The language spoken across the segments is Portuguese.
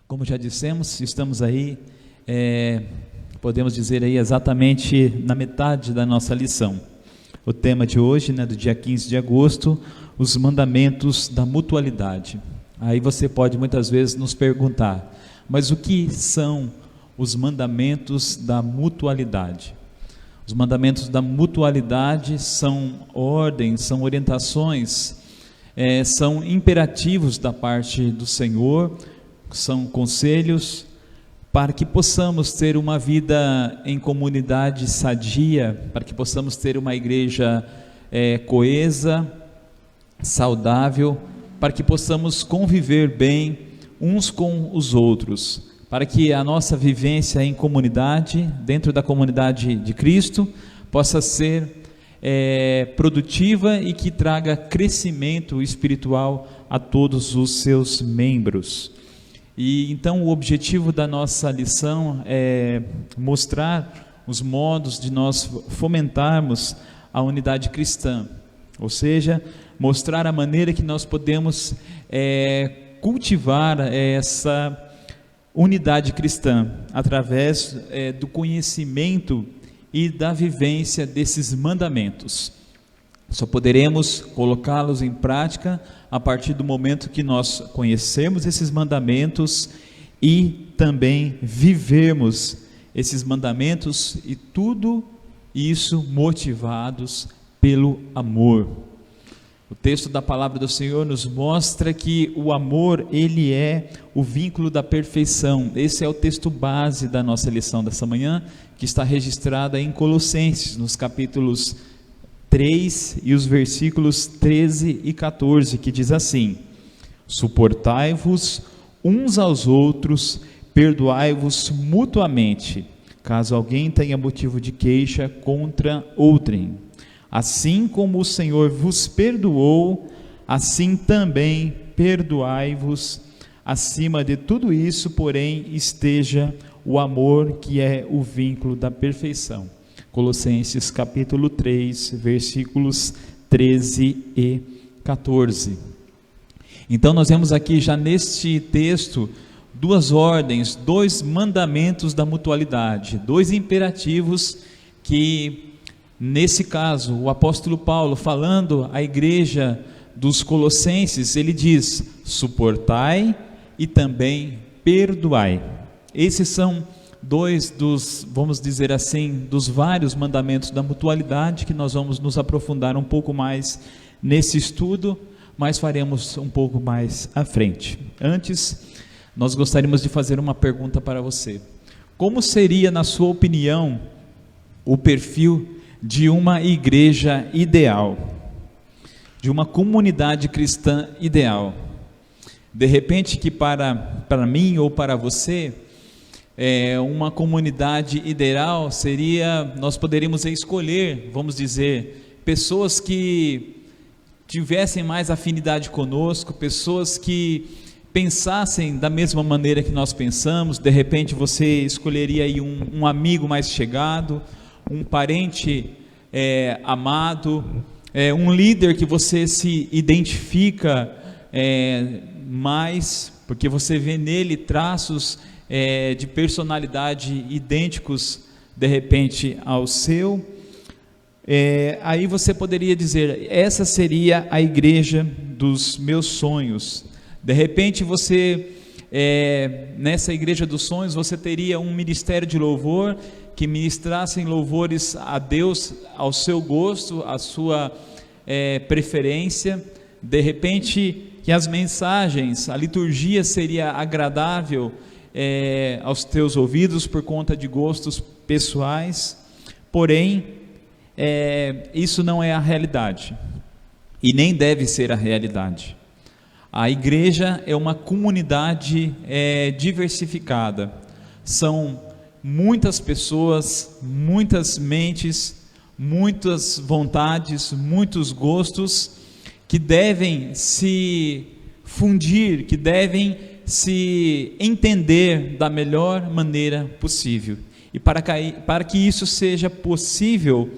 Como já dissemos, estamos aí, podemos dizer aí exatamente na metade da nossa lição. O tema de hoje, do dia 15 de agosto, os mandamentos da mutualidade. Aí você pode muitas vezes nos perguntar, mas o que são os mandamentos da mutualidade? Os mandamentos da mutualidade são ordens, são orientações, são imperativos da parte do Senhor, são conselhos para que possamos ter uma vida em comunidade sadia, para que possamos ter uma igreja coesa, saudável, para que possamos conviver bem uns com os outros, para que a nossa vivência em comunidade, dentro da comunidade de Cristo, possa ser produtiva e que traga crescimento espiritual a todos os seus membros. E então o objetivo da nossa lição é mostrar os modos de nós fomentarmos a unidade cristã, ou seja, mostrar a maneira que nós podemos cultivar essa unidade cristã através do conhecimento e da vivência desses mandamentos. Só poderemos colocá-los em prática a partir do momento que nós conhecemos esses mandamentos e também vivemos esses mandamentos, e tudo isso motivados pelo amor. O texto da palavra do Senhor nos mostra que o amor, ele é o vínculo da perfeição. Esse é o texto base da nossa lição dessa manhã, que está registrada em Colossenses, nos capítulos 3 e os versículos 13 e 14, que diz assim: suportai-vos uns aos outros, perdoai-vos mutuamente, caso alguém tenha motivo de queixa contra outrem. Assim como o Senhor vos perdoou, assim também perdoai-vos. Acima de tudo isso, porém, esteja o amor, que é o vínculo da perfeição. Colossenses capítulo 3, versículos 13 e 14. Então nós vemos aqui já neste texto duas ordens, dois mandamentos da mutualidade, dois imperativos que, nesse caso, o apóstolo Paulo, falando à igreja dos Colossenses, ele diz: suportai e também perdoai. Esses são dois dos, vamos dizer assim, dos vários mandamentos da mutualidade, que nós vamos nos aprofundar um pouco mais nesse estudo, mas faremos um pouco mais à frente. Antes, nós gostaríamos de fazer uma pergunta para você. Como seria, na sua opinião, o perfil de uma igreja ideal, de uma comunidade cristã ideal? De repente que para mim ou para você, uma comunidade ideal seria, nós poderíamos escolher, vamos dizer, pessoas que tivessem mais afinidade conosco, pessoas que pensassem da mesma maneira que nós pensamos. De repente você escolheria aí um amigo mais chegado, um parente amado, um líder que você se identifica mais, porque você vê nele traços de personalidade idênticos, de repente, ao seu. Aí você poderia dizer: essa seria a igreja dos meus sonhos. De repente você, nessa igreja dos sonhos, você teria um ministério de louvor, que ministrassem louvores a Deus, ao seu gosto, à sua preferência. De repente que as mensagens, a liturgia seria agradável aos teus ouvidos por conta de gostos pessoais. Porém, isso não é a realidade, e nem deve ser a realidade. A igreja é uma comunidade diversificada, são muitas pessoas, muitas mentes, muitas vontades, muitos gostos, que devem se fundir, que devem se entender da melhor maneira possível. E para que isso seja possível,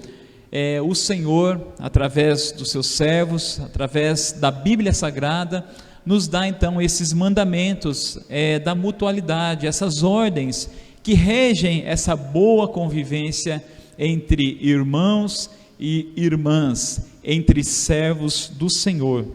o Senhor, através dos seus servos, através da Bíblia Sagrada, nos dá então esses mandamentos da mutualidade, essas ordens que regem essa boa convivência entre irmãos e irmãs, entre servos do Senhor.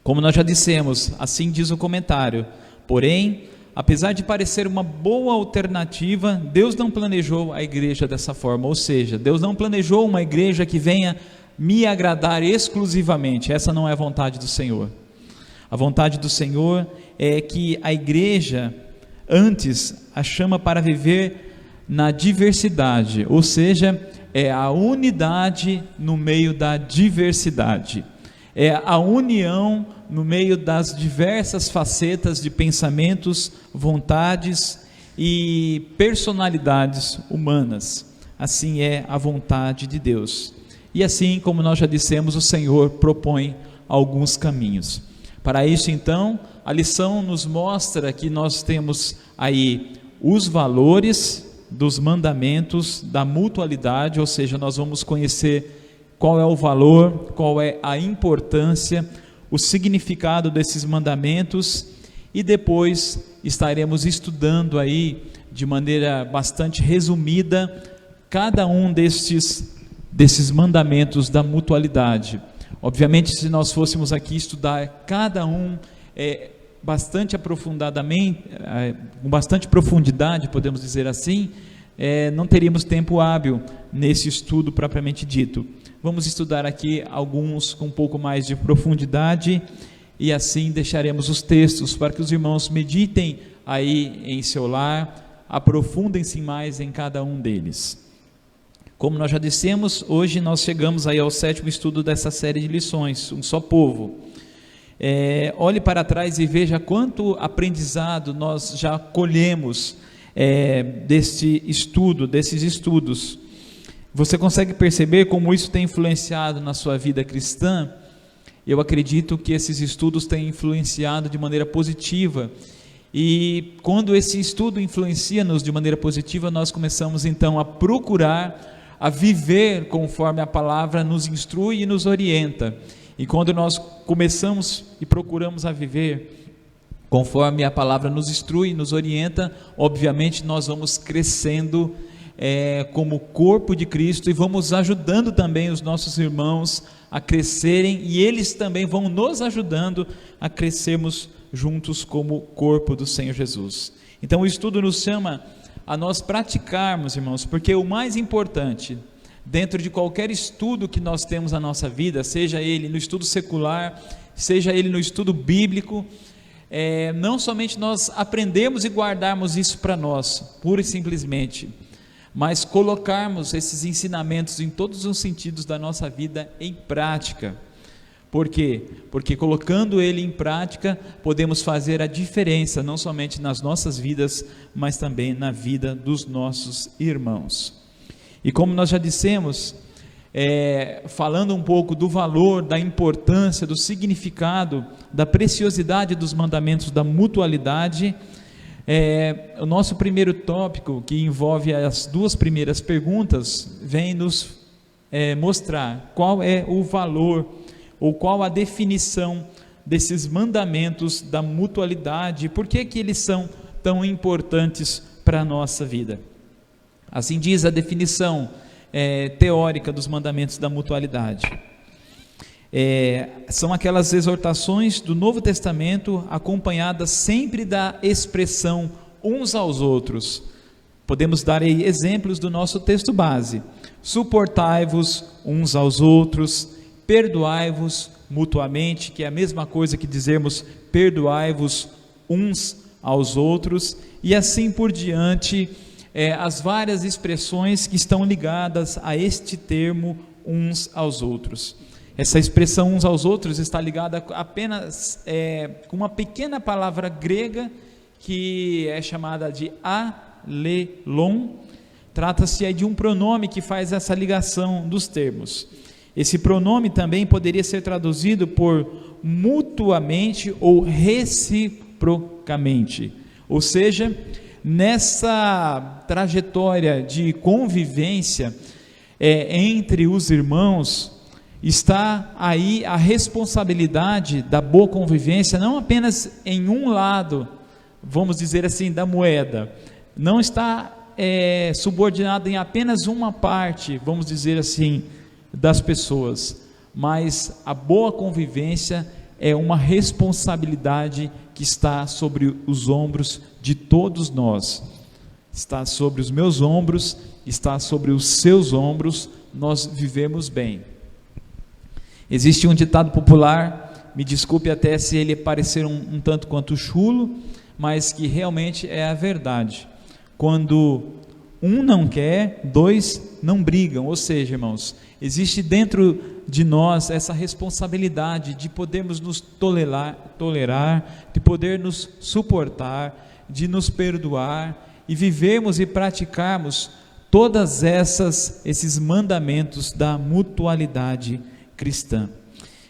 Como nós já dissemos, assim diz o comentário, porém, apesar de parecer uma boa alternativa, Deus não planejou a igreja dessa forma, ou seja, Deus não planejou uma igreja que venha me agradar exclusivamente. Essa não é a vontade do Senhor. A vontade do Senhor é que a igreja antes a chama para viver na diversidade, ou seja, é a unidade no meio da diversidade, é a união no meio das diversas facetas de pensamentos, vontades e personalidades humanas. Assim é a vontade de Deus. E assim, como nós já dissemos, o Senhor propõe alguns caminhos. Para isso, então, a lição nos mostra que nós temos aí os valores dos mandamentos da mutualidade, ou seja, nós vamos conhecer qual é o valor, qual é a importância, o significado desses mandamentos, e depois estaremos estudando aí de maneira bastante resumida cada um desses mandamentos da mutualidade. Obviamente, se nós fôssemos aqui estudar cada um bastante aprofundadamente, com bastante profundidade, podemos dizer assim, não teríamos tempo hábil nesse estudo propriamente dito. Vamos estudar aqui alguns com um pouco mais de profundidade, e assim deixaremos os textos para que os irmãos meditem aí em seu lar, aprofundem-se mais em cada um deles. Como nós já dissemos, hoje nós chegamos aí ao 7º estudo dessa série de lições, Um Só Povo. Olhe para trás e veja quanto aprendizado nós já colhemos desses estudos. Você consegue perceber como isso tem influenciado na sua vida cristã? Eu acredito que esses estudos têm influenciado de maneira positiva, e quando esse estudo influencia-nos de maneira positiva, nós começamos então a procurar a viver conforme a palavra nos instrui e nos orienta. E quando nós começamos e procuramos a viver conforme a palavra nos instrui e nos orienta, obviamente nós vamos crescendo como corpo de Cristo, e vamos ajudando também os nossos irmãos a crescerem, e eles também vão nos ajudando a crescermos juntos como corpo do Senhor Jesus. Então o estudo nos chama a nós praticarmos, irmãos, porque o mais importante dentro de qualquer estudo que nós temos na nossa vida, seja ele no estudo secular, seja ele no estudo bíblico, não somente nós aprendemos e guardarmos isso para nós, pura e simplesmente, mas colocarmos esses ensinamentos em todos os sentidos da nossa vida em prática. Por quê? Porque colocando ele em prática, podemos fazer a diferença, não somente nas nossas vidas, mas também na vida dos nossos irmãos. E como nós já dissemos, falando um pouco do valor, da importância, do significado, da preciosidade dos mandamentos da mutualidade, o nosso primeiro tópico, que envolve as duas primeiras perguntas, vem nos mostrar qual é o valor, ou qual a definição desses mandamentos da mutualidade, por que eles são tão importantes para a nossa vida. Assim diz a definição teórica dos mandamentos da mutualidade. São aquelas exortações do Novo Testamento acompanhadas sempre da expressão uns aos outros. Podemos dar aí exemplos do nosso texto base: suportai-vos uns aos outros, perdoai-vos mutuamente, que é a mesma coisa que dizermos perdoai-vos uns aos outros, e assim por diante, as várias expressões que estão ligadas a este termo uns aos outros. Essa expressão uns aos outros está ligada apenas com uma pequena palavra grega que é chamada de alelon. Trata-se de um pronome que faz essa ligação dos termos. Esse pronome também poderia ser traduzido por mutuamente ou reciprocamente, ou seja, nessa trajetória de convivência entre os irmãos, está aí a responsabilidade da boa convivência, não apenas em um lado, vamos dizer assim, da moeda, não está subordinado em apenas uma parte, vamos dizer assim, das pessoas, mas a boa convivência é uma responsabilidade que está sobre os ombros de todos nós, está sobre os meus ombros, está sobre os seus ombros, nós vivemos bem. Existe um ditado popular, me desculpe até se ele parecer um tanto quanto chulo, mas que realmente é a verdade. Quando um não quer, dois não brigam. Ou seja, irmãos, existe dentro de nós essa responsabilidade de podermos nos tolerar, de poder nos suportar, de nos perdoar e vivermos e praticarmos todas esses mandamentos da mutualidade cristã.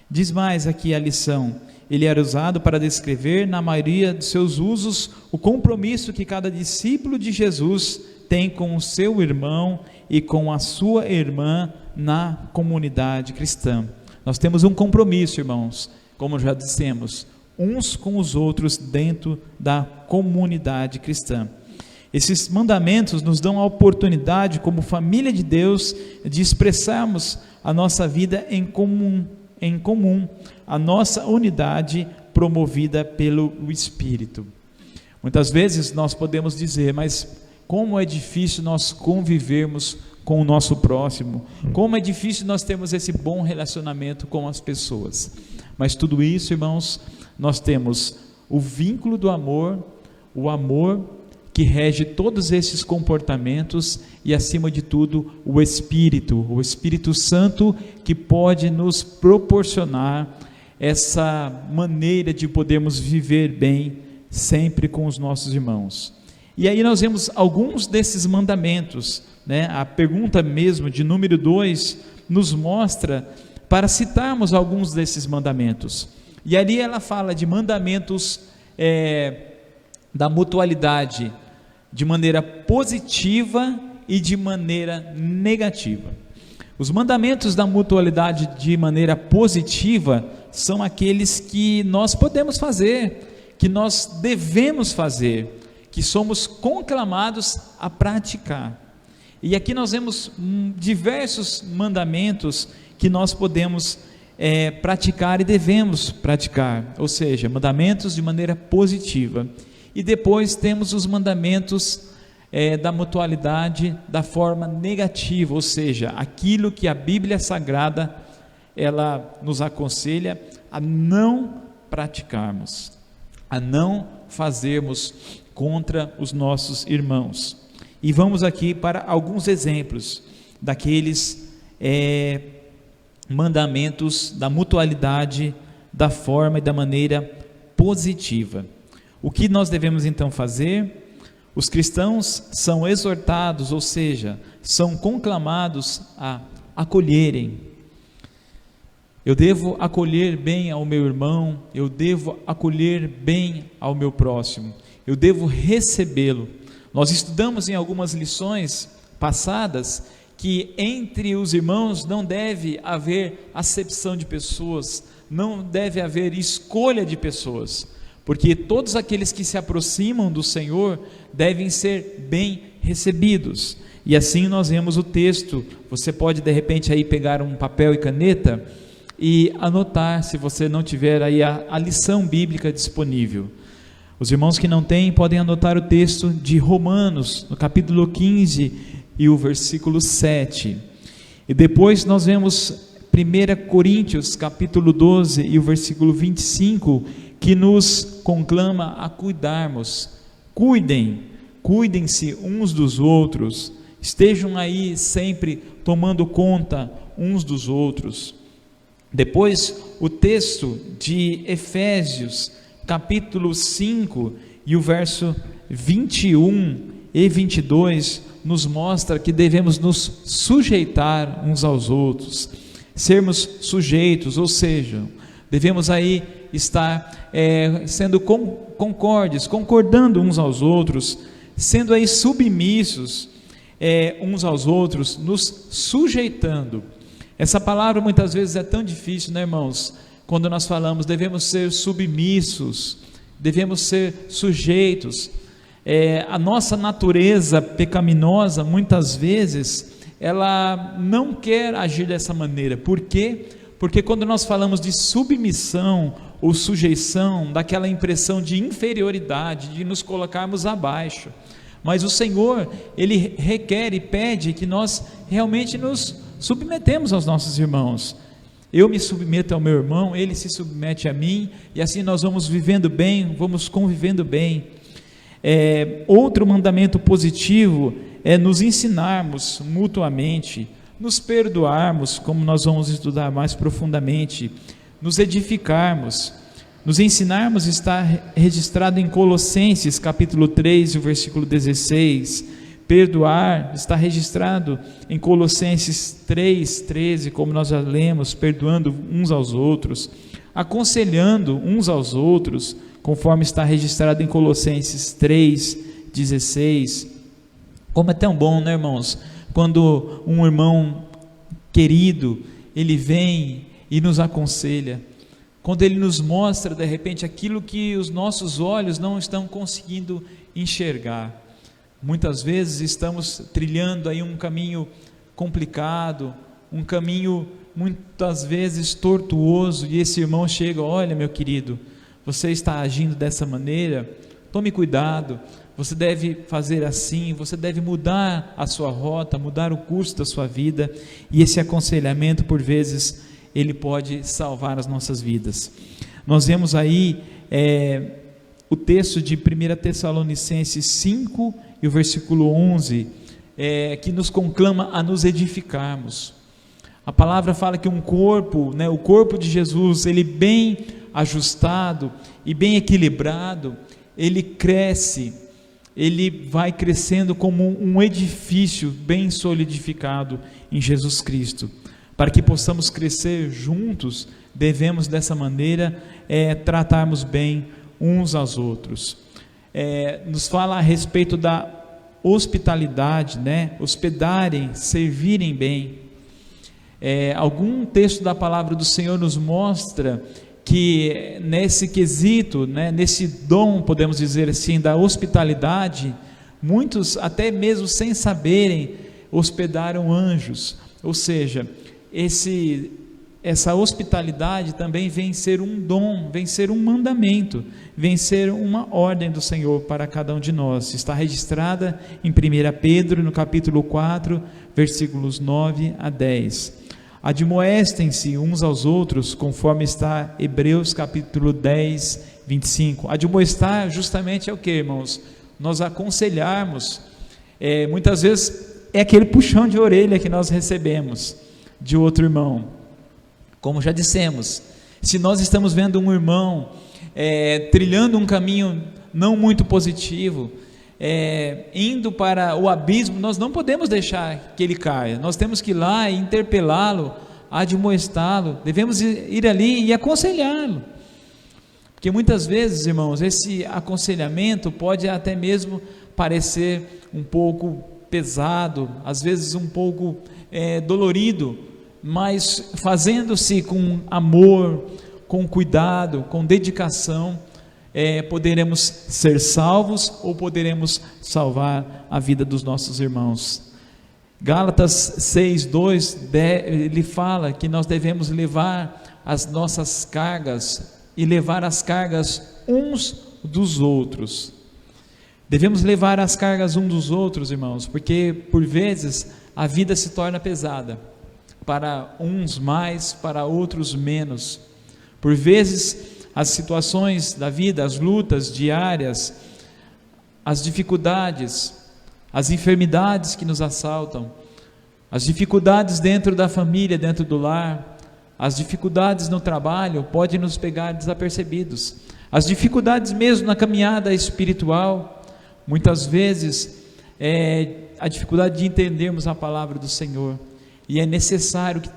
Diz mais aqui a lição: ele era usado para descrever, na maioria de seus usos, o compromisso que cada discípulo de Jesus tem com o seu irmão e com a sua irmã na comunidade cristã. Nós temos um compromisso, irmãos, como já dissemos, uns com os outros dentro da comunidade cristã. Esses mandamentos nos dão a oportunidade, como família de Deus, de expressarmos a nossa vida em comum, a nossa unidade promovida pelo Espírito. Muitas vezes nós podemos dizer, mas como é difícil nós convivermos com o nosso próximo, como é difícil nós termos esse bom relacionamento com as pessoas. Mas tudo isso, irmãos, nós temos o vínculo do amor, o amor que rege todos esses comportamentos e, acima de tudo, o Espírito Santo, que pode nos proporcionar essa maneira de podermos viver bem sempre com os nossos irmãos. E aí nós vemos alguns desses mandamentos, né? A pergunta mesmo de número 2 nos mostra para citarmos alguns desses mandamentos. E ali ela fala de mandamentos da mutualidade, de maneira positiva e de maneira negativa. Os mandamentos da mutualidade de maneira positiva são aqueles que nós podemos fazer, que nós devemos fazer, que somos conclamados a praticar. E aqui nós vemos diversos mandamentos que nós podemos praticar e devemos praticar, ou seja, mandamentos de maneira positiva. E depois temos os mandamentos da mutualidade da forma negativa, ou seja, aquilo que a Bíblia Sagrada ela nos aconselha a não praticarmos, a não fazermos contra os nossos irmãos. E vamos aqui para alguns exemplos daqueles mandamentos da mutualidade da forma e da maneira positiva. O que nós devemos então fazer? Os cristãos são exortados, ou seja, são conclamados a acolherem. Eu devo acolher bem ao meu irmão, eu devo acolher bem ao meu próximo, eu devo recebê-lo. Nós estudamos em algumas lições passadas que entre os irmãos não deve haver acepção de pessoas, não deve haver escolha de pessoas, porque todos aqueles que se aproximam do Senhor devem ser bem recebidos. E assim nós vemos o texto. Você pode de repente aí pegar um papel e caneta e anotar, se você não tiver aí a lição bíblica disponível. Os irmãos que não têm podem anotar o texto de Romanos, no capítulo 15 e o versículo 7. E depois nós vemos 1 Coríntios, capítulo 12 e o versículo 25, que nos conclama a cuidarmos. Cuidem-se uns dos outros, estejam aí sempre tomando conta uns dos outros. Depois o texto de Efésios, capítulo 5 e o verso 21 e 22, nos mostra que devemos nos sujeitar uns aos outros, sermos sujeitos, ou seja, devemos aí estar sendo concordando uns aos outros, sendo aí submissos uns aos outros, nos sujeitando. Essa palavra muitas vezes é tão difícil, né, irmãos? Quando nós falamos, devemos ser submissos, devemos ser sujeitos. A nossa natureza pecaminosa, muitas vezes, ela não quer agir dessa maneira. Por quê? Porque quando nós falamos de submissão ou sujeição, dá aquela impressão de inferioridade, de nos colocarmos abaixo. Mas o Senhor, Ele requer e pede que nós realmente nos submetemos aos nossos irmãos. Eu me submeto ao meu irmão, ele se submete a mim, e assim nós vamos vivendo bem, vamos convivendo bem. Outro mandamento positivo é nos ensinarmos mutuamente, nos perdoarmos, como nós vamos estudar mais profundamente, nos edificarmos, nos ensinarmos. Está registrado em Colossenses capítulo 3, o versículo 16. Perdoar está registrado em Colossenses 3:13, como nós já lemos, perdoando uns aos outros, aconselhando uns aos outros, conforme está registrado em Colossenses 3:16. Como é tão bom, né, irmãos, quando um irmão querido, ele vem e nos aconselha, quando ele nos mostra de repente aquilo que os nossos olhos não estão conseguindo enxergar. Muitas vezes estamos trilhando aí um caminho complicado, um caminho muitas vezes tortuoso, e esse irmão chega: olha, meu querido, você está agindo dessa maneira, tome cuidado, você deve fazer assim, você deve mudar a sua rota, mudar o curso da sua vida. E esse aconselhamento, por vezes, ele pode salvar as nossas vidas. Nós vemos aí o texto de 1 Tessalonicenses 5 e o versículo 11, que nos conclama a nos edificarmos. A palavra fala que um corpo, o corpo de Jesus, ele bem ajustado e bem equilibrado, ele cresce, ele vai crescendo como um edifício bem solidificado em Jesus Cristo. Para que possamos crescer juntos, devemos dessa maneira tratarmos bem uns aos outros. Nos fala a respeito da hospitalidade, hospedarem, servirem bem. Algum texto da palavra do Senhor nos mostra que nesse quesito, nesse dom, podemos dizer assim, da hospitalidade, muitos até mesmo sem saberem hospedaram anjos. Ou seja, essa hospitalidade também vem ser um dom, vem ser um mandamento, vem ser uma ordem do Senhor para cada um de nós. Está registrada em 1 Pedro, no capítulo 4, versículos 9 a 10. Admoestem-se uns aos outros, conforme está Hebreus capítulo 10, 25. Admoestar justamente é o que, irmãos? Nós aconselharmos. Muitas vezes é aquele puxão de orelha que nós recebemos de outro irmão. Como já dissemos, se nós estamos vendo um irmão trilhando um caminho não muito positivo, indo para o abismo, nós não podemos deixar que ele caia. Nós temos que ir lá e interpelá-lo, admoestá-lo, devemos ir ali e aconselhá-lo, porque muitas vezes, irmãos, esse aconselhamento pode até mesmo parecer um pouco pesado, às vezes um pouco dolorido, mas fazendo-se com amor, com cuidado, com dedicação, poderemos ser salvos ou poderemos salvar a vida dos nossos irmãos. Gálatas 6:2, ele fala que nós devemos levar as nossas cargas e levar as cargas uns dos outros. Devemos levar as cargas uns dos outros, irmãos, porque por vezes a vida se torna pesada, para uns mais, para outros menos. Por vezes as situações da vida, as lutas diárias, as dificuldades, as enfermidades que nos assaltam, as dificuldades dentro da família, dentro do lar, as dificuldades no trabalho podem nos pegar desapercebidos, as dificuldades mesmo na caminhada espiritual, muitas vezes a dificuldade de entendermos a palavra do Senhor, e é necessário que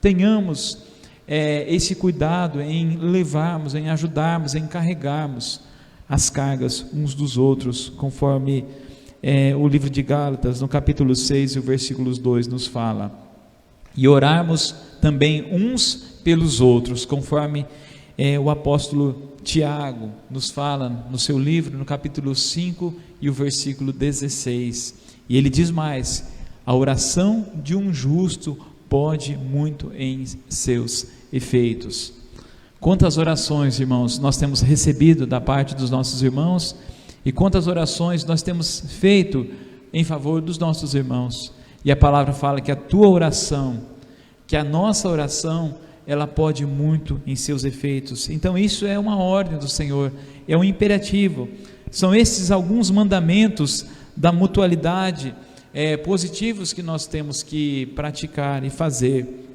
tenhamos esse cuidado em levarmos, em ajudarmos, em carregarmos as cargas uns dos outros, conforme o livro de Gálatas, no capítulo 6, o versículo 2 nos fala. e orarmos também uns pelos outros, conforme o apóstolo Tiago nos fala no seu livro, no capítulo 5 e o versículo 16, e ele diz mais: a oração de um justo pode muito em seus efeitos. Quantas orações, irmãos, nós temos recebido da parte dos nossos irmãos, e quantas orações nós temos feito em favor dos nossos irmãos, e a palavra fala que a tua oração, que a nossa oração, ela pode muito em seus efeitos. Então isso é uma ordem do Senhor, é um imperativo, são esses alguns mandamentos da mutualidade positivos que nós temos que praticar e fazer,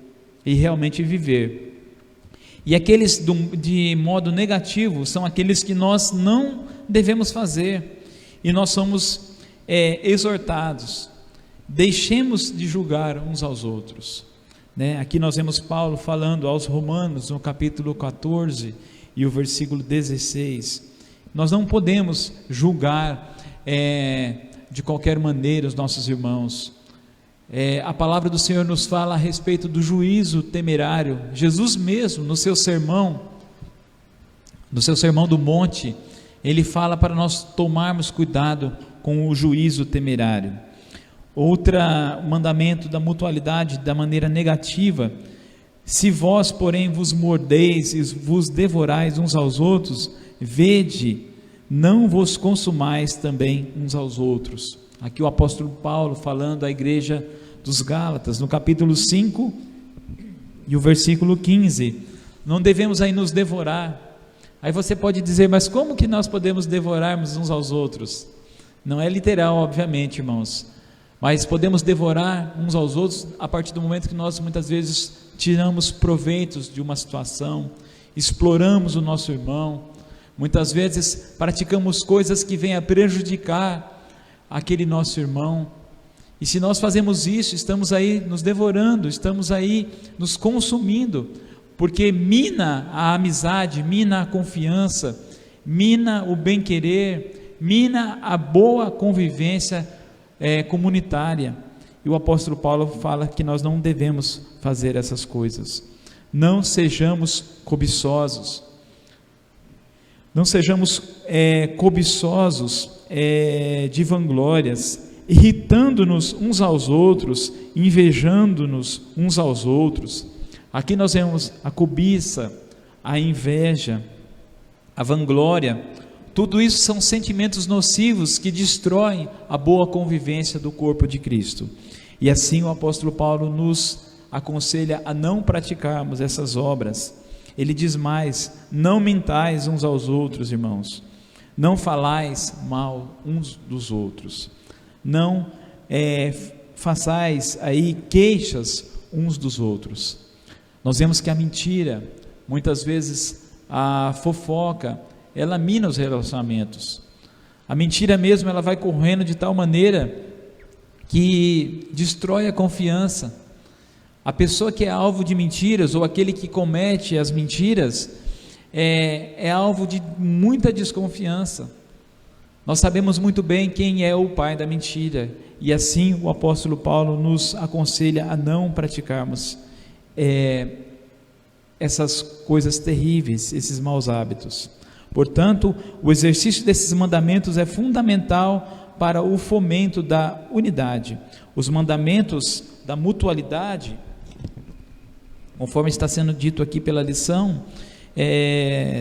e realmente viver. E aqueles de modo negativo, são aqueles que nós não devemos fazer, e nós somos exortados: deixemos de julgar uns aos outros. Aqui nós vemos Paulo falando aos Romanos, no capítulo 14 e o versículo 16, nós não podemos julgar de qualquer maneira os nossos irmãos. A palavra do Senhor nos fala a respeito do juízo temerário. Jesus mesmo, no seu sermão do monte, ele fala para nós tomarmos cuidado com o juízo temerário. Outro mandamento da mutualidade, da maneira negativa: se vós, porém, vos mordeis e vos devorais uns aos outros, vede, não vos consumais também uns aos outros. Aqui o apóstolo Paulo falando à igreja dos Gálatas, no capítulo 5 e o versículo 15, não devemos aí nos devorar. Aí você pode dizer: mas como que nós podemos devorarmos uns aos outros? Não é literal, obviamente, irmãos, mas podemos devorar uns aos outros a partir do momento que nós muitas vezes tiramos proveitos de uma situação, exploramos o nosso irmão, muitas vezes praticamos coisas que venham a prejudicar aquele nosso irmão, e se nós fazemos isso, estamos aí nos devorando, estamos aí nos consumindo, porque mina a amizade, mina a confiança, mina o bem-querer, mina a boa convivência comunitária. E o apóstolo Paulo fala que nós não devemos fazer essas coisas. Não sejamos cobiçosos, não sejamos cobiçosos de vanglórias, irritando-nos uns aos outros, invejando-nos uns aos outros. Aqui nós vemos a cobiça, a inveja, a vanglória. Tudo isso são sentimentos nocivos que destroem a boa convivência do corpo de Cristo. E assim o apóstolo Paulo nos aconselha a não praticarmos essas obras. Ele diz mais: não mintais uns aos outros, irmãos, não falais mal uns dos outros, não façais aí queixas uns dos outros. Nós vemos que a mentira, muitas vezes a fofoca, ela mina os relacionamentos. A mentira mesmo, ela vai correndo de tal maneira que destrói a confiança. A pessoa que é alvo de mentiras, ou aquele que comete as mentiras, é alvo de muita desconfiança. Nós sabemos muito bem quem é o pai da mentira, e assim o apóstolo Paulo nos aconselha a não praticarmos essas coisas terríveis, esses maus hábitos. Portanto, o exercício desses mandamentos é fundamental para o fomento da unidade. Os mandamentos da mutualidade, conforme está sendo dito aqui pela lição,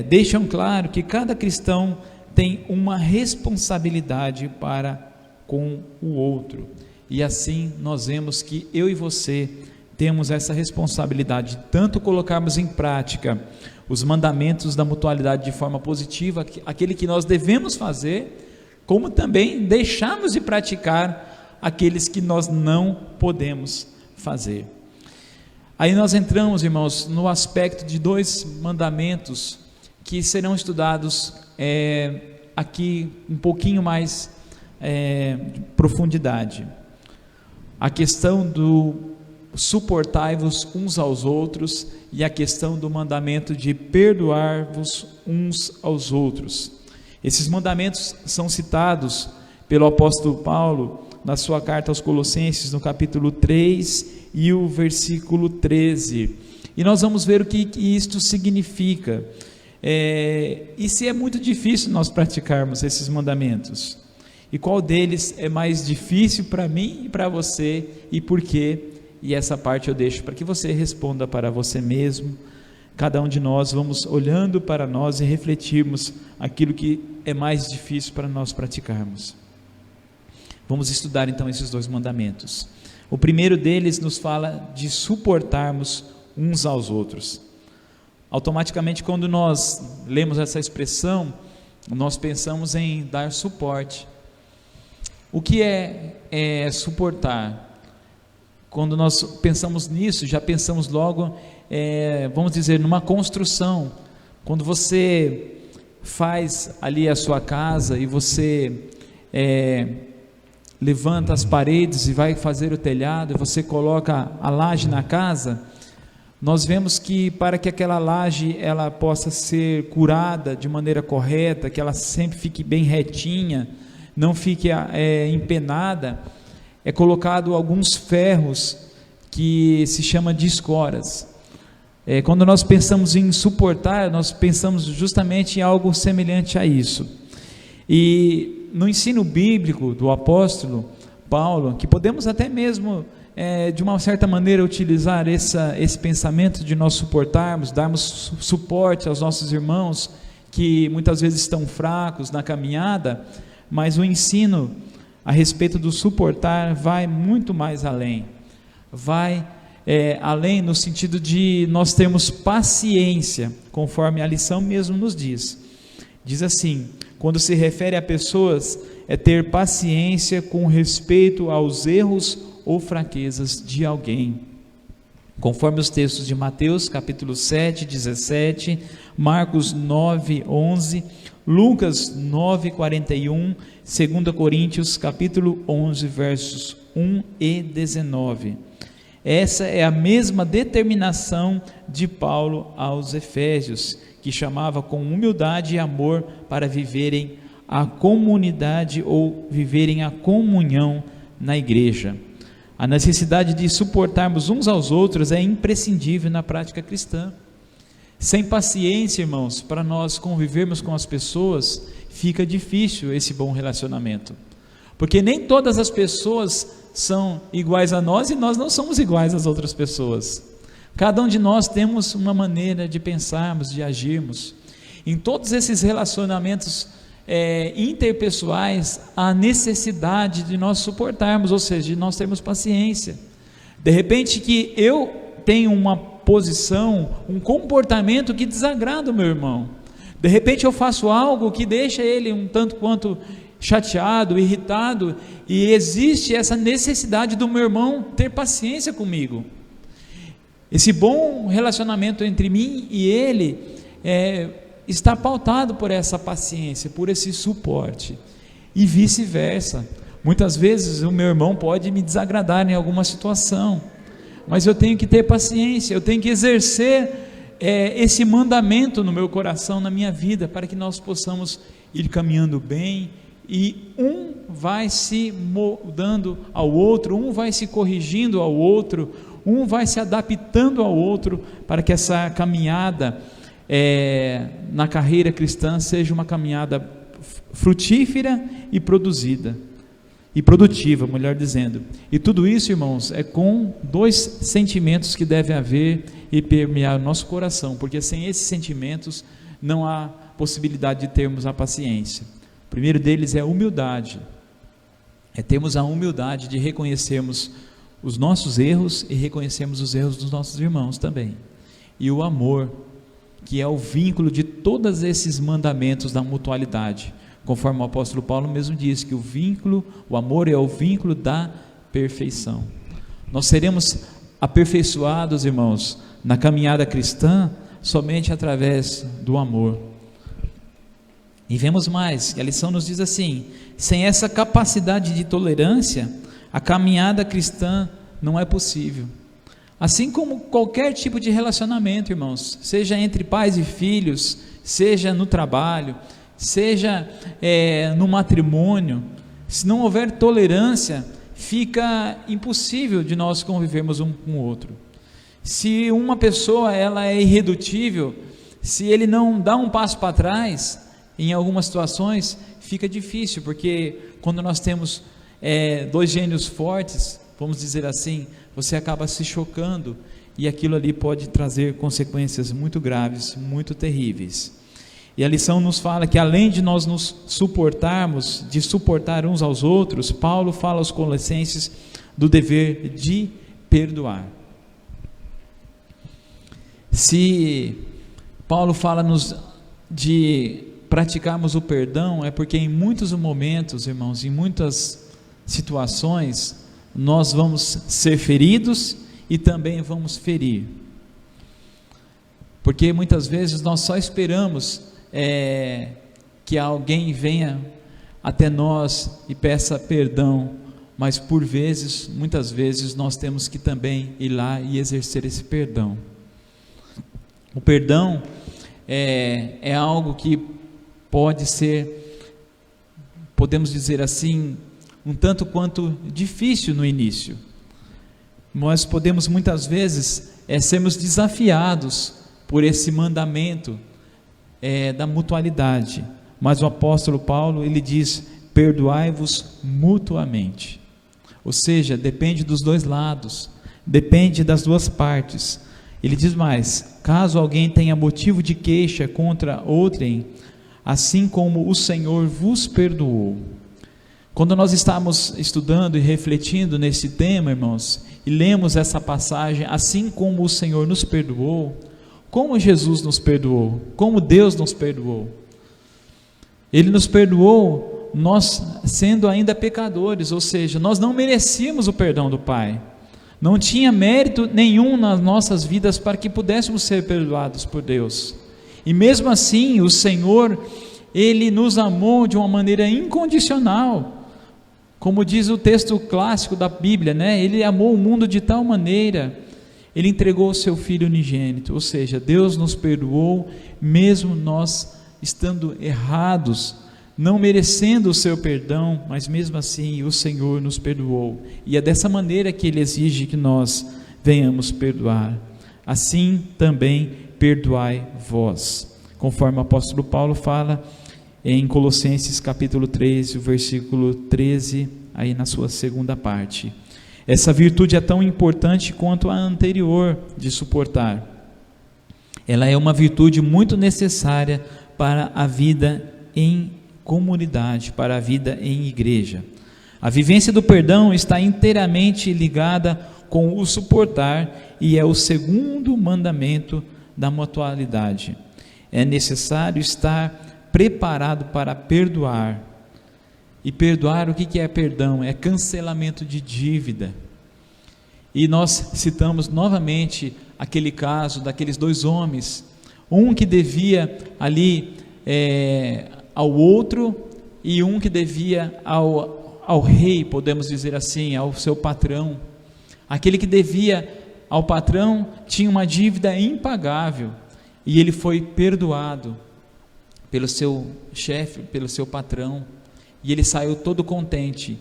deixam claro que cada cristão tem uma responsabilidade para com o outro, e assim nós vemos que eu e você temos essa responsabilidade, tanto colocarmos em prática os mandamentos da mutualidade de forma positiva, aquele que nós devemos fazer, como também deixarmos de praticar aqueles que nós não podemos fazer. Aí nós entramos, irmãos, no aspecto de dois mandamentos que serão estudados aqui um pouquinho mais de profundidade. A questão do suportai-vos uns aos outros e a questão do mandamento de perdoar-vos uns aos outros. Esses mandamentos são citados pelo apóstolo Paulo na sua carta aos Colossenses, no capítulo 3 e o versículo 13. E nós vamos ver o que isto significa. E se é muito difícil nós praticarmos esses mandamentos. E qual deles é mais difícil para mim e para você, e por quê? E essa parte eu deixo para que você responda para você mesmo. Cada um de nós vamos olhando para nós e refletirmos aquilo que é mais difícil para nós praticarmos. Vamos estudar então esses dois mandamentos. O primeiro deles nos fala de suportarmos uns aos outros. Automaticamente, quando nós lemos essa expressão, nós pensamos em dar suporte. O que é suportar? Quando nós pensamos nisso, já pensamos logo, vamos dizer, numa construção. Quando você faz ali a sua casa e você levanta as paredes e vai fazer o telhado, e você coloca a laje na casa, nós vemos que para que aquela laje ela possa ser curada de maneira correta, que ela sempre fique bem retinha, não fique empenada, é colocado alguns ferros que se chama de escoras. Quando nós pensamos em suportar, nós pensamos justamente em algo semelhante a isso. E no ensino bíblico do apóstolo Paulo, que podemos até mesmo de uma certa maneira utilizar esse pensamento de nós suportarmos, darmos suporte aos nossos irmãos que muitas vezes estão fracos na caminhada, mas o ensino a respeito do suportar vai muito mais além, vai além no sentido de nós termos paciência, conforme a lição mesmo nos diz. Diz assim, quando se refere a pessoas, é ter paciência com respeito aos erros ou fraquezas de alguém, conforme os textos de Mateus capítulo 7, 17, Marcos 9, 11, Lucas 9, 41, 2 Coríntios capítulo 11, versos 1 e 19. Essa é a mesma determinação de Paulo aos Efésios, que chamava com humildade e amor para viverem a comunidade ou viverem a comunhão na igreja. A necessidade de suportarmos uns aos outros é imprescindível na prática cristã. Sem paciência, irmãos, para nós convivermos com as pessoas, fica difícil esse bom relacionamento, porque nem todas as pessoas são iguais a nós e nós não somos iguais às outras pessoas. Cada um de nós temos uma maneira de pensarmos, de agirmos. Em todos esses relacionamentos interpessoais, há necessidade de nós suportarmos, ou seja, de nós termos paciência. De repente que eu tenho uma posição, um comportamento que desagrada o meu irmão, de repente eu faço algo que deixa ele um tanto quanto chateado, irritado, e existe essa necessidade do meu irmão ter paciência comigo. Esse bom relacionamento entre mim e ele está pautado por essa paciência, por esse suporte, e vice-versa. Muitas vezes o meu irmão pode me desagradar em alguma situação, mas eu tenho que ter paciência, eu tenho que exercer esse mandamento no meu coração, na minha vida, para que nós possamos ir caminhando bem, e um vai se moldando ao outro, um vai se corrigindo ao outro, um vai se adaptando ao outro, para que essa caminhada na carreira cristã seja uma caminhada frutífera e produzida, e produtiva, melhor dizendo. E tudo isso, irmãos, é com dois sentimentos que devem haver e permear o nosso coração, porque sem esses sentimentos não há possibilidade de termos a paciência. O primeiro deles é a humildade, termos a humildade de reconhecermos os nossos erros e reconhecermos os erros dos nossos irmãos também. E o amor, que é o vínculo de todos esses mandamentos da mutualidade, conforme o apóstolo Paulo mesmo diz, que o amor é o vínculo da perfeição. Nós seremos aperfeiçoados, irmãos, na caminhada cristã, somente através do amor. E vemos mais, que a lição nos diz assim: sem essa capacidade de tolerância, a caminhada cristã não é possível. Assim como qualquer tipo de relacionamento, irmãos, seja entre pais e filhos, seja no trabalho, seja no matrimônio, Se não houver tolerância, fica impossível de nós convivermos um com o outro. Se uma pessoa ela é irredutível, se ele não dá um passo para trás, em algumas situações fica difícil, porque quando nós temos dois gênios fortes, vamos dizer assim, você acaba se chocando, e aquilo ali pode trazer consequências muito graves, muito terríveis. E a lição nos fala que além de nós nos suportarmos, de suportar uns aos outros, Paulo fala aos Colossenses do dever de perdoar. Se Paulo fala-nos de praticarmos o perdão, é porque em muitos momentos, irmãos, em muitas situações, nós vamos ser feridos e também vamos ferir. Porque muitas vezes nós só esperamos que alguém venha até nós e peça perdão, mas por vezes, muitas vezes, nós temos que também ir lá e exercer esse perdão. O perdão é algo que pode ser, podemos dizer assim, um tanto quanto difícil no início. Nós podemos muitas vezes sermos desafiados por esse mandamento da mutualidade, mas o apóstolo Paulo, ele diz: perdoai-vos mutuamente, ou seja, depende dos dois lados, depende das duas partes. Ele diz mais: caso alguém tenha motivo de queixa contra outrem, assim como o Senhor vos perdoou. Quando nós estamos estudando e refletindo nesse tema, irmãos, e lemos essa passagem, assim como o Senhor nos perdoou, como Jesus nos perdoou, como Deus nos perdoou. Ele nos perdoou, nós sendo ainda pecadores, ou seja, nós não merecíamos o perdão do Pai, não tinha mérito nenhum nas nossas vidas para que pudéssemos ser perdoados por Deus, e mesmo assim o Senhor, Ele nos amou de uma maneira incondicional, como diz o texto clássico da Bíblia, né? Ele amou o mundo de tal maneira, Ele entregou o seu Filho unigênito, ou seja, Deus nos perdoou, mesmo nós estando errados, não merecendo o seu perdão, mas mesmo assim o Senhor nos perdoou, e é dessa maneira que Ele exige que nós venhamos perdoar. Assim também perdoai vós, conforme o apóstolo Paulo fala em Colossenses capítulo 3, o versículo 13, aí na sua segunda parte. Essa virtude é tão importante quanto a anterior de suportar. Ela é uma virtude muito necessária para a vida em comunidade, para a vida em igreja. A vivência do perdão está inteiramente ligada com o suportar e é o segundo mandamento da mutualidade. É necessário estar preparado para perdoar. E perdoar, o que é perdão? É cancelamento de dívida. E nós citamos novamente aquele caso daqueles dois homens, um que devia ali ao outro e um que devia ao rei, podemos dizer assim, ao seu patrão. Aquele que devia ao patrão tinha uma dívida impagável e ele foi perdoado pelo seu chefe, pelo seu patrão, e ele saiu todo contente.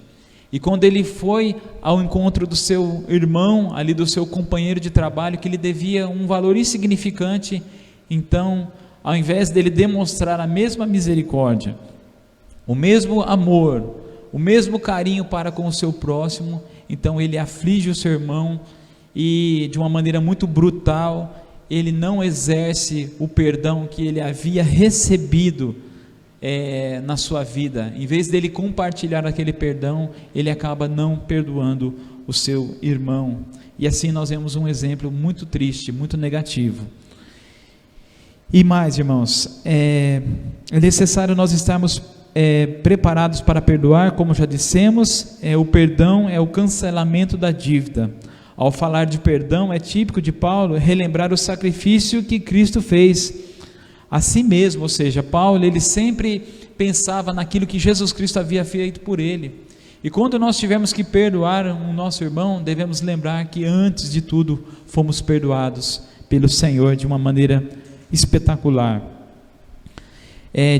E quando ele foi ao encontro do seu irmão, ali do seu companheiro de trabalho, que lhe devia um valor insignificante, então, ao invés dele demonstrar a mesma misericórdia, o mesmo amor, o mesmo carinho para com o seu próximo, então ele aflige o seu irmão e de uma maneira muito brutal, ele não exerce o perdão que ele havia recebido na sua vida. Em vez dele compartilhar aquele perdão, ele acaba não perdoando o seu irmão, e assim nós vemos um exemplo muito triste, muito negativo. E mais, irmãos, é necessário nós estarmos preparados para perdoar, como já dissemos. O perdão é o cancelamento da dívida. Ao falar de perdão, é típico de Paulo relembrar o sacrifício que Cristo fez a si mesmo, ou seja, Paulo, ele sempre pensava naquilo que Jesus Cristo havia feito por ele. E quando nós tivermos que perdoar o nosso irmão, devemos lembrar que antes de tudo fomos perdoados pelo Senhor de uma maneira espetacular.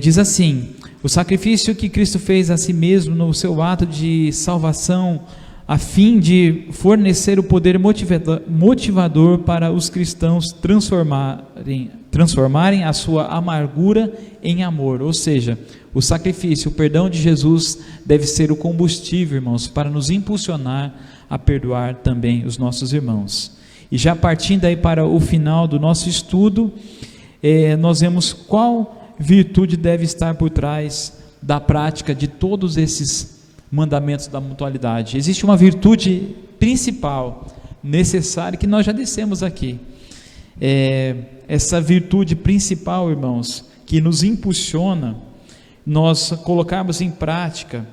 diz assim: o sacrifício que Cristo fez a si mesmo no seu ato de salvação, a fim de fornecer o poder motivador para os cristãos transformarem a sua amargura em amor. Ou seja, o sacrifício, o perdão de Jesus deve ser o combustível, irmãos, para nos impulsionar a perdoar também os nossos irmãos. E já partindo aí para o final do nosso estudo, nós vemos qual virtude deve estar por trás da prática de todos esses mandamentos da mutualidade. Existe uma virtude principal, necessária, que nós já dissemos aqui. Essa virtude principal, irmãos, que nos impulsiona nós colocarmos em prática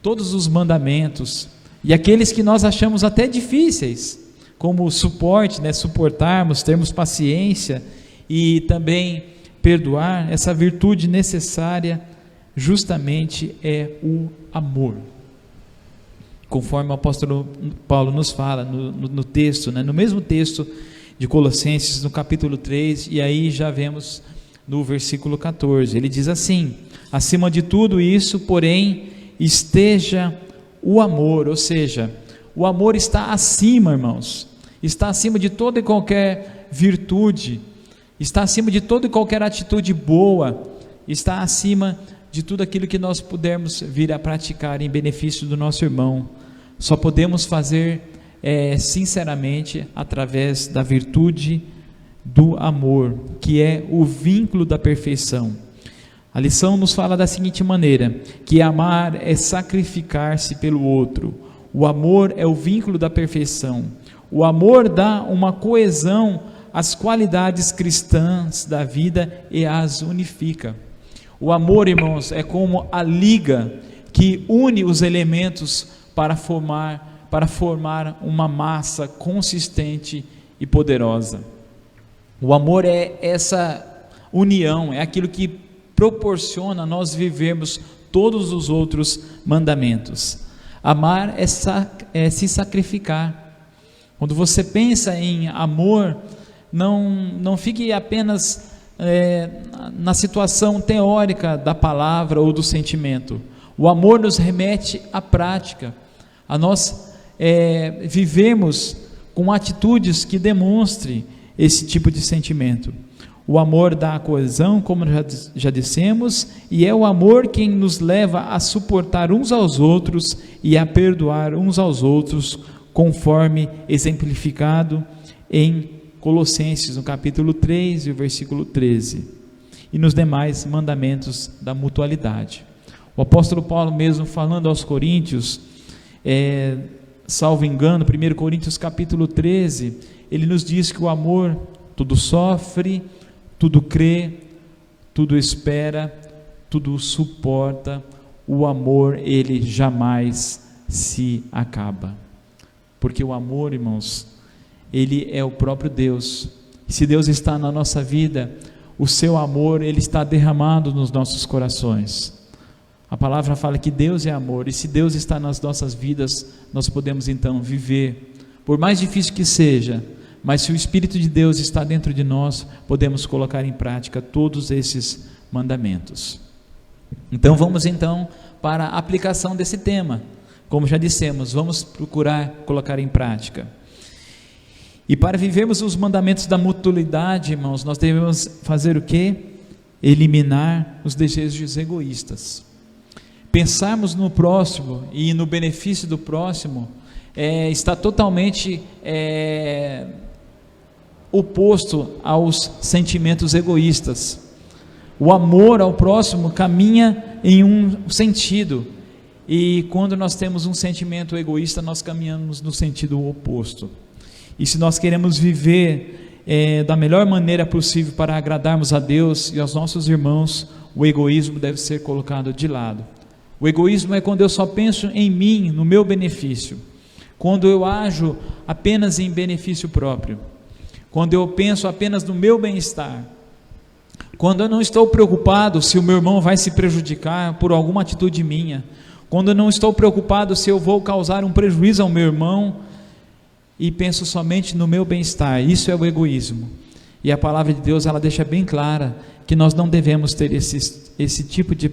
todos os mandamentos, e aqueles que nós achamos até difíceis, como suporte, suportarmos, termos paciência e também perdoar. Essa virtude necessária justamente é o amor, conforme o apóstolo Paulo nos fala no texto, no mesmo texto de Colossenses, no capítulo 3, e aí já vemos no versículo 14, ele diz assim: acima de tudo isso, porém, esteja o amor. Ou seja, o amor está acima, irmãos, está acima de toda e qualquer virtude, está acima de toda e qualquer atitude boa, está acima de tudo aquilo que nós pudermos vir a praticar em benefício do nosso irmão. Só podemos fazer sinceramente através da virtude do amor, que é o vínculo da perfeição. A lição nos fala da seguinte maneira: que amar é sacrificar-se pelo outro. O amor é o vínculo da perfeição. O amor dá uma coesão às qualidades cristãs da vida e as unifica. O amor, irmãos, é como a liga que une os elementos para formar uma massa consistente e poderosa. O amor é essa união, é aquilo que proporciona nós vivermos todos os outros mandamentos. Amar é se sacrificar. Quando você pensa em amor, não fique apenas na situação teórica da palavra ou do sentimento. O amor nos remete à prática, a nós vivemos com atitudes que demonstrem esse tipo de sentimento. O amor dá a coesão, como já dissemos, e é o amor quem nos leva a suportar uns aos outros e a perdoar uns aos outros, conforme exemplificado em Colossenses, no capítulo 3 e o versículo 13, e nos demais mandamentos da mutualidade. O apóstolo Paulo mesmo, falando aos coríntios, salvo engano, 1 Coríntios capítulo 13, ele nos diz que o amor tudo sofre, tudo crê, tudo espera, tudo suporta. O amor, ele jamais se acaba, porque o amor, irmãos, ele é o próprio Deus. E se Deus está na nossa vida, o seu amor, ele está derramado nos nossos corações. A palavra fala que Deus é amor, e se Deus está nas nossas vidas, nós podemos então viver, por mais difícil que seja, mas se o Espírito de Deus está dentro de nós, podemos colocar em prática todos esses mandamentos. Então vamos então para a aplicação desse tema. Como já dissemos, vamos procurar colocar em prática. E para vivermos os mandamentos da mutualidade, irmãos, nós devemos fazer o quê? Eliminar os desejos egoístas. Pensarmos no próximo e no benefício do próximo está totalmente oposto aos sentimentos egoístas. O amor ao próximo caminha em um sentido, e quando nós temos um sentimento egoísta, nós caminhamos no sentido oposto. E se nós queremos viver da melhor maneira possível para agradarmos a Deus e aos nossos irmãos, o egoísmo deve ser colocado de lado. O egoísmo é quando eu só penso em mim, no meu benefício, quando eu ajo apenas em benefício próprio, quando eu penso apenas no meu bem-estar, quando eu não estou preocupado se o meu irmão vai se prejudicar por alguma atitude minha, quando eu não estou preocupado se eu vou causar um prejuízo ao meu irmão, e penso somente no meu bem-estar. Isso é o egoísmo. E a palavra de Deus, ela deixa bem clara que nós não devemos ter esse tipo de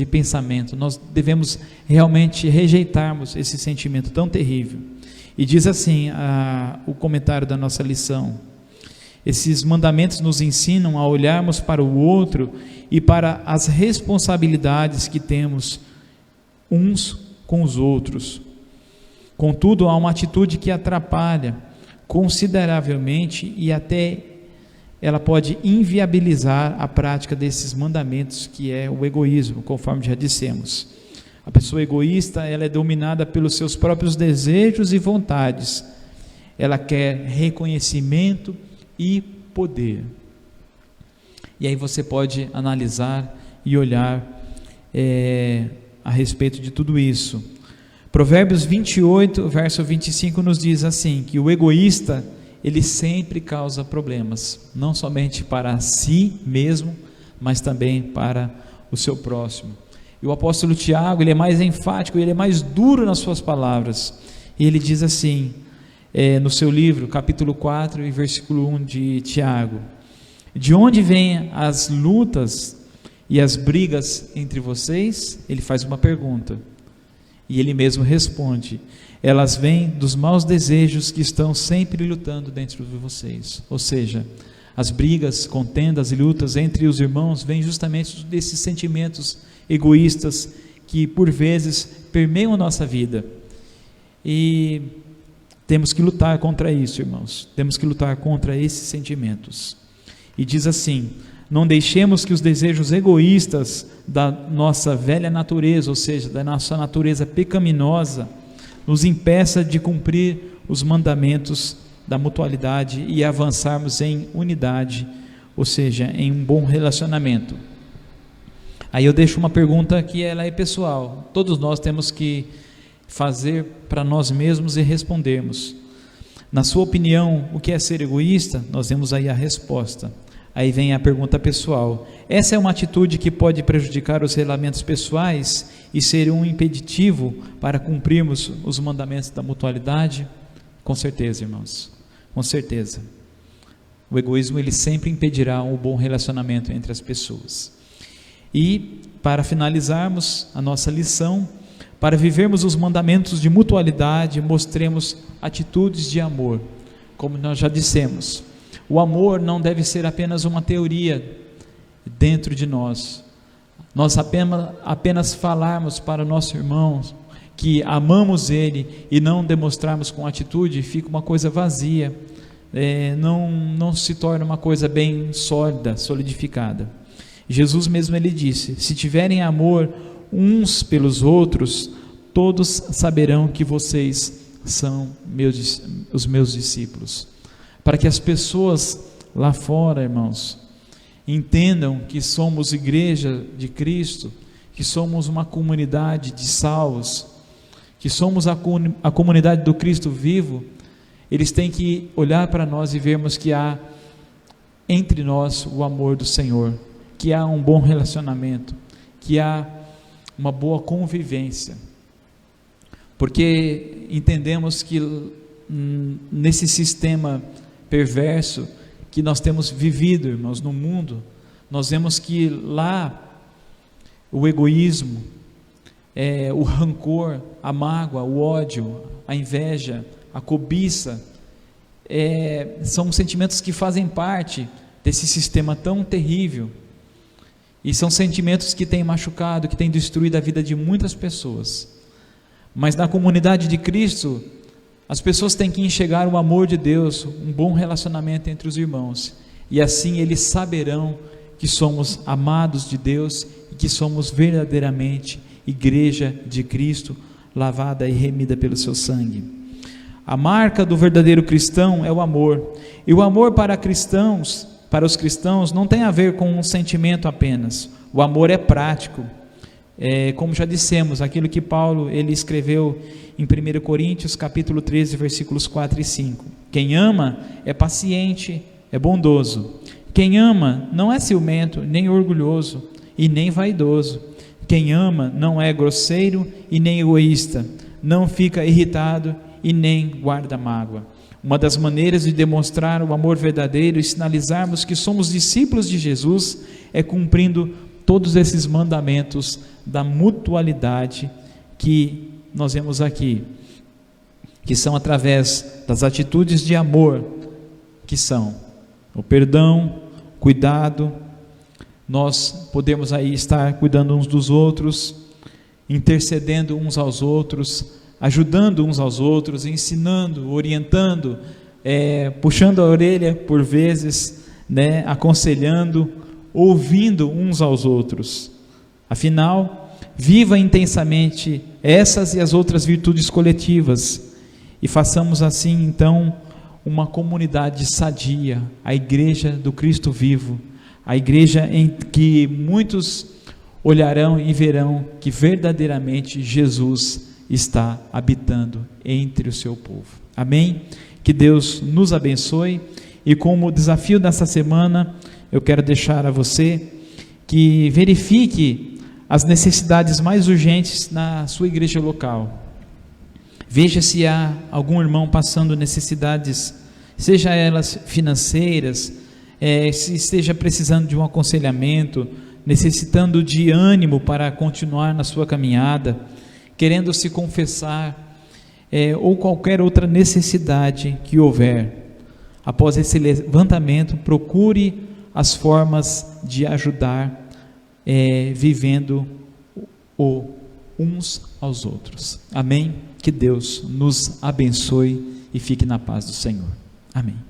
pensamento, nós devemos realmente rejeitarmos esse sentimento tão terrível. E diz assim o comentário da nossa lição: esses mandamentos nos ensinam a olharmos para o outro e para as responsabilidades que temos uns com os outros. Contudo, há uma atitude que atrapalha consideravelmente e até ela pode inviabilizar a prática desses mandamentos, que é o egoísmo, conforme já dissemos. A pessoa egoísta, ela é dominada pelos seus próprios desejos e vontades. Ela quer reconhecimento e poder. E aí você pode analisar e olhar a respeito de tudo isso. Provérbios 28, verso 25 nos diz assim, que o egoísta, ele sempre causa problemas, não somente para si mesmo, mas também para o seu próximo. E o apóstolo Tiago, ele é mais enfático, ele é mais duro nas suas palavras, e ele diz assim, no seu livro, capítulo 4 e versículo 1 de Tiago: de onde vêm as lutas e as brigas entre vocês? Ele faz uma pergunta, e ele mesmo responde: elas vêm dos maus desejos que estão sempre lutando dentro de vocês. Ou seja, as brigas, contendas e lutas entre os irmãos vêm justamente desses sentimentos egoístas que por vezes permeiam a nossa vida. E temos que lutar contra isso, irmãos. Temos que lutar contra esses sentimentos. E diz assim: não deixemos que os desejos egoístas da nossa velha natureza, ou seja, da nossa natureza pecaminosa, nos impeça de cumprir os mandamentos da mutualidade e avançarmos em unidade, ou seja, em um bom relacionamento. Aí eu deixo uma pergunta que ela é pessoal, todos nós temos que fazer para nós mesmos e respondermos. Na sua opinião, o que é ser egoísta? Nós temos aí a resposta. Aí vem a pergunta pessoal: essa é uma atitude que pode prejudicar os relacionamentos pessoais e ser um impeditivo para cumprirmos os mandamentos da mutualidade? Com certeza, irmãos, com certeza. O egoísmo, ele sempre impedirá um bom relacionamento entre as pessoas. E para finalizarmos a nossa lição, para vivermos os mandamentos de mutualidade, mostremos atitudes de amor. Como nós já dissemos, o amor não deve ser apenas uma teoria dentro de nós. Nós apenas falarmos para o nosso irmão que amamos ele e não demonstrarmos com atitude, fica uma coisa vazia, não se torna uma coisa bem sólida, solidificada. Jesus mesmo, ele disse: se tiverem amor uns pelos outros, todos saberão que vocês são os meus discípulos. Para que as pessoas lá fora, irmãos, entendam que somos igreja de Cristo, que somos uma comunidade de salvos, que somos a comunidade do Cristo vivo, eles têm que olhar para nós e vermos que há entre nós o amor do Senhor, que há um bom relacionamento, que há uma boa convivência, porque entendemos que nesse sistema perverso que nós temos vivido, irmãos, no mundo, nós vemos que lá o egoísmo, o rancor, a mágoa, o ódio, a inveja, a cobiça, são sentimentos que fazem parte desse sistema tão terrível, e são sentimentos que têm machucado, que têm destruído a vida de muitas pessoas. Mas na comunidade de Cristo, as pessoas têm que enxergar o amor de Deus, um bom relacionamento entre os irmãos, e assim eles saberão que somos amados de Deus e que somos verdadeiramente igreja de Cristo, lavada e remida pelo seu sangue. A marca do verdadeiro cristão é o amor, e o amor para os cristãos não tem a ver com um sentimento apenas. O amor é prático, como já dissemos, aquilo que Paulo ele escreveu em 1 Coríntios capítulo 13, versículos 4 e 5. Quem ama é paciente, é bondoso. Quem ama não é ciumento, nem orgulhoso e nem vaidoso. Quem ama não é grosseiro e nem egoísta, não fica irritado e nem guarda mágoa. Uma das maneiras de demonstrar o amor verdadeiro e sinalizarmos que somos discípulos de Jesus é cumprindo todos esses mandamentos da mutualidade que nós vemos aqui, que são através das atitudes de amor, que são o perdão, cuidado. Nós podemos aí estar cuidando uns dos outros, intercedendo uns aos outros, ajudando uns aos outros, ensinando, orientando, puxando a orelha por vezes, né, aconselhando, ouvindo uns aos outros. Afinal, viva intensamente essas e as outras virtudes coletivas e façamos assim então uma comunidade sadia, a igreja do Cristo vivo, a igreja em que muitos olharão e verão que verdadeiramente Jesus está habitando entre o seu povo. Amém? Que Deus nos abençoe, e como desafio dessa semana, eu quero deixar a você que verifique as necessidades mais urgentes na sua igreja local. Veja se há algum irmão passando necessidades, seja elas financeiras, se esteja precisando de um aconselhamento, necessitando de ânimo para continuar na sua caminhada, querendo se confessar, ou qualquer outra necessidade que houver. Após esse levantamento, procure as formas de ajudar, vivendo uns aos outros. Amém? Que Deus nos abençoe e fique na paz do Senhor. Amém.